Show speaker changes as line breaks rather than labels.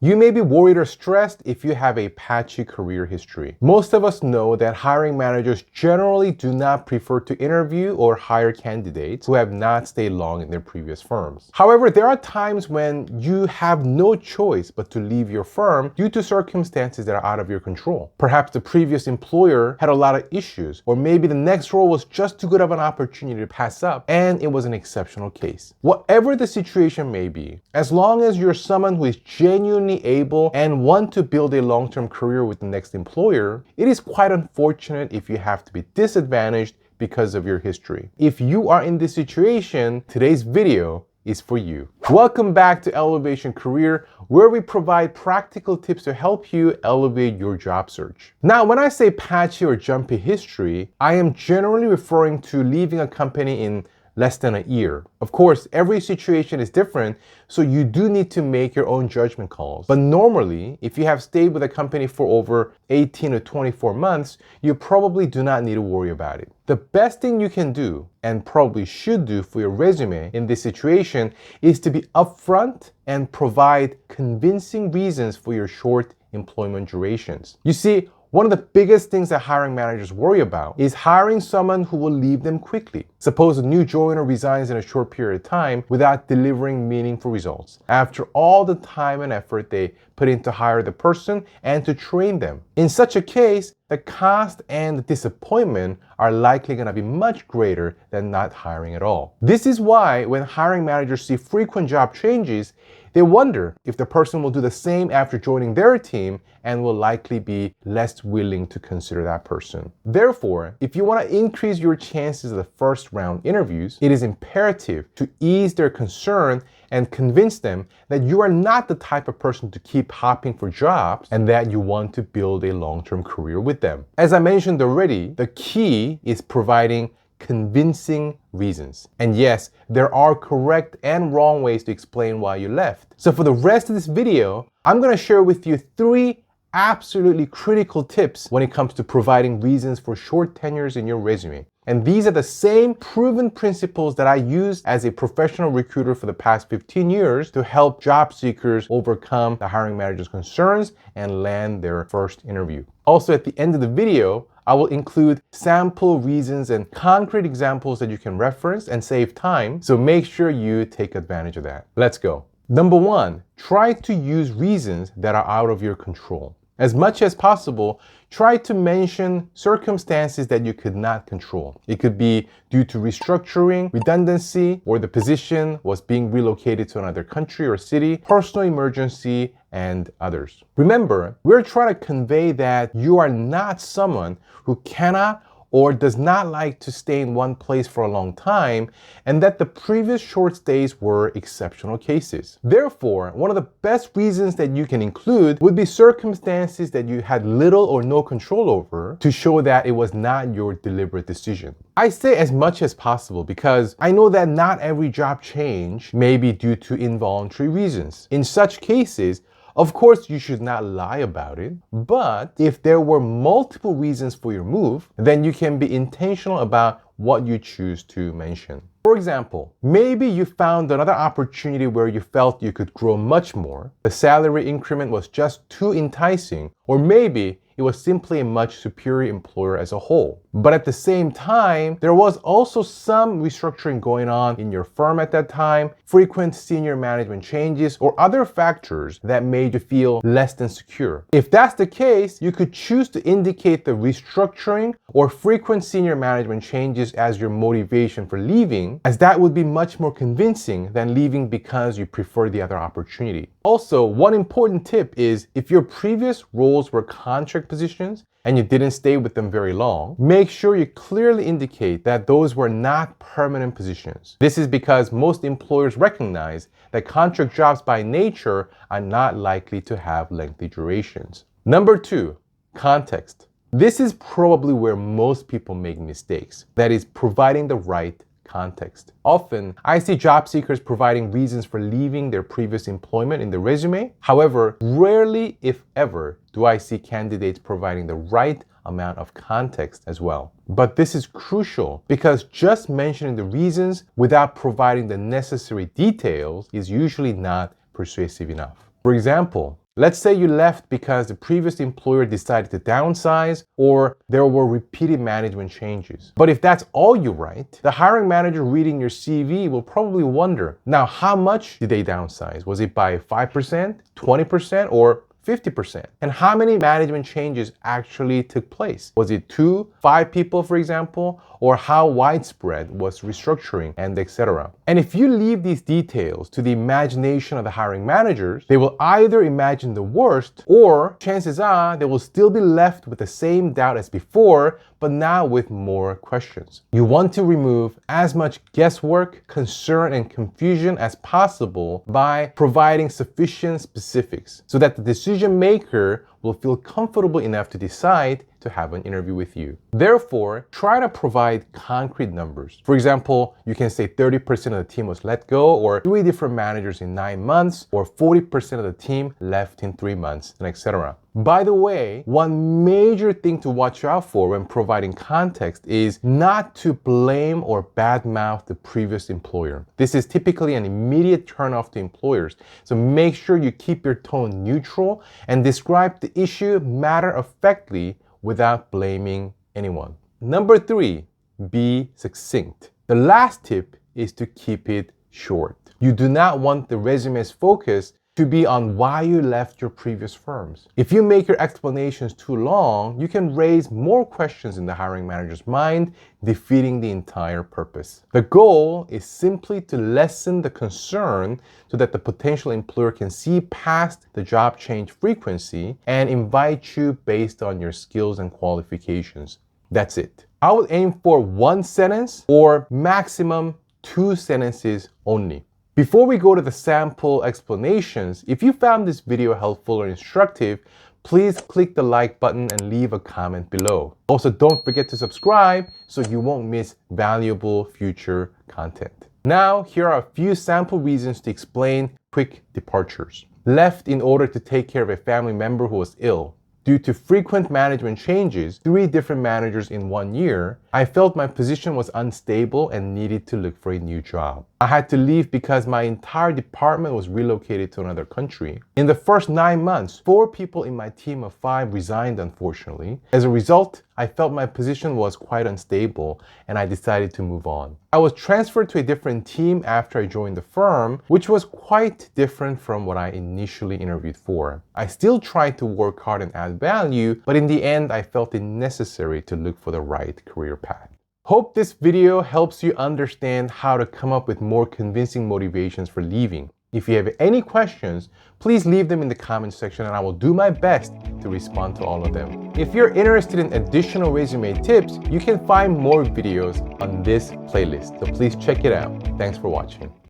You may be worried or stressed if you have a patchy career history. Most of us know that hiring managers generally do not prefer to interview or hire candidates who have not stayed long in their previous firms. However, there are times when you have no choice but to leave your firm due to circumstances that are out of your control. Perhaps the previous employer had a lot of issues, or maybe the next role was just too good of an opportunity to pass up, and it was an exceptional case. Whatever the situation may be, as long as you're someone who is genuinely able and want to build a long-term career with the next employer, it is quite unfortunate if you have to be disadvantaged because of your history. If you are in this situation, today's video is for you. Welcome back to Elevation Career, where we provide practical tips to help you elevate your job search. Now, when I say patchy or jumpy history, I am generally referring to leaving a company in less than a year. Of course, every situation is different, so you do need to make your own judgment calls. But normally, if you have stayed with a company for over 18 to 24 months, you probably do not need to worry about it. The best thing you can do, and probably should do for your resume in this situation, is to be upfront and provide convincing reasons for your short employment durations. You see, one of the biggest things that hiring managers worry about is hiring someone who will leave them quickly. Suppose a new joiner resigns in a short period of time without delivering meaningful results, after all the time and effort they put in to hire the person and to train them. In such a case, the cost and the disappointment are likely going to be much greater than not hiring at all. This is why when hiring managers see frequent job changes, they wonder if the person will do the same after joining their team and will likely be less willing to consider that person. Therefore, if you want to increase your chances of the first round interviews, it is imperative to ease their concern and convince them that you are not the type of person to keep hopping for jobs and that you want to build a long-term career with them. As I mentioned already, the key is providing convincing reasons. And yes, there are correct and wrong ways to explain why you left. So for the rest of this video, I'm going to share with you 3 absolutely critical tips when it comes to providing reasons for short tenures in your resume. And these are the same proven principles that I used as a professional recruiter for the past 15 years to help job seekers overcome the hiring manager's concerns and land their first interview. Also, at the end of the video, I will include sample reasons and concrete examples that you can reference and save time, so make sure you take advantage of that. Let's go. Number 1, try to use reasons that are out of your control. As much as possible, try to mention circumstances that you could not control. It could be due to restructuring, redundancy, or the position was being relocated to another country or city, personal emergency, and others. Remember, we're trying to convey that you are not someone who cannot or does not like to stay in one place for a long time, and that the previous short stays were exceptional cases. Therefore, one of the best reasons that you can include would be circumstances that you had little or no control over to show that it was not your deliberate decision. I say as much as possible because I know that not every job change may be due to involuntary reasons. In such cases, of course, you should not lie about it, but if there were multiple reasons for your move, then you can be intentional about what you choose to mention. For example, maybe you found another opportunity where you felt you could grow much more, the salary increment was just too enticing, or maybe it was simply a much superior employer as a whole. But at the same time, there was also some restructuring going on in your firm at that time, frequent senior management changes, or other factors that made you feel less than secure. If that's the case, you could choose to indicate the restructuring or frequent senior management changes as your motivation for leaving, as that would be much more convincing than leaving because you prefer the other opportunity. Also, one important tip is if your previous roles were contract positions and you didn't stay with them very long, make sure you clearly indicate that those were not permanent positions. This is because most employers recognize that contract jobs by nature are not likely to have lengthy durations. Number 2, context. This is probably where most people make mistakes. That is, providing the right context. Often, I see job seekers providing reasons for leaving their previous employment in the resume. However, rarely, if ever, do I see candidates providing the right amount of context as well. But this is crucial because just mentioning the reasons without providing the necessary details is usually not persuasive enough. For example, Let's say you left because the previous employer decided to downsize or there were repeated management changes. But if that's all you write, the hiring manager reading your CV will probably wonder, now how much did they downsize? Was it by 5%, 20%, or 50%? And how many management changes actually took place? Was it 2, 5 people, for example? Or how widespread was restructuring, and etc. And if you leave these details to the imagination of the hiring managers, they will either imagine the worst, or chances are they will still be left with the same doubt as before, but now with more questions. You want to remove as much guesswork, concern, and confusion as possible by providing sufficient specifics so that the decision maker will feel comfortable enough to decide to have an interview with you. Therefore, try to provide concrete numbers. For example, you can say 30% of the team was let go, or 3 different managers in 9 months, or 40% of the team left in 3 months, and etc. By the way, one major thing to watch out for when providing context is not to blame or badmouth the previous employer. This is typically an immediate turnoff to employers, so make sure you keep your tone neutral and describe the issue matter-of-factly without blaming anyone. Number 3, be succinct. The last tip is to keep it short. You do not want the resume's focus to be on why you left your previous firms. If you make your explanations too long, you can raise more questions in the hiring manager's mind, defeating the entire purpose. The goal is simply to lessen the concern so that the potential employer can see past the job change frequency and invite you based on your skills and qualifications. That's it. I would aim for 1 sentence or maximum 2 sentences only. Before we go to the sample explanations, if you found this video helpful or instructive, please click the like button and leave a comment below. Also, don't forget to subscribe so you won't miss valuable future content. Now, here are a few sample reasons to explain quick departures. Left in order to take care of a family member who was ill. Due to frequent management changes, 3 different managers in 1 year, I felt my position was unstable and needed to look for a new job. I had to leave because my entire department was relocated to another country. In the first 9 months, 4 people in my team of 5 resigned, unfortunately. As a result, I felt my position was quite unstable and I decided to move on. I was transferred to a different team after I joined the firm, which was quite different from what I initially interviewed for. I still tried to work hard and add value, but in the end, I felt it necessary to look for the right career path. Hope this video helps you understand how to come up with more convincing motivations for leaving. If you have any questions, please leave them in the comment section and I will do my best to respond to all of them. If you're interested in additional resume tips, you can find more videos on this playlist, so please check it out. Thanks for watching.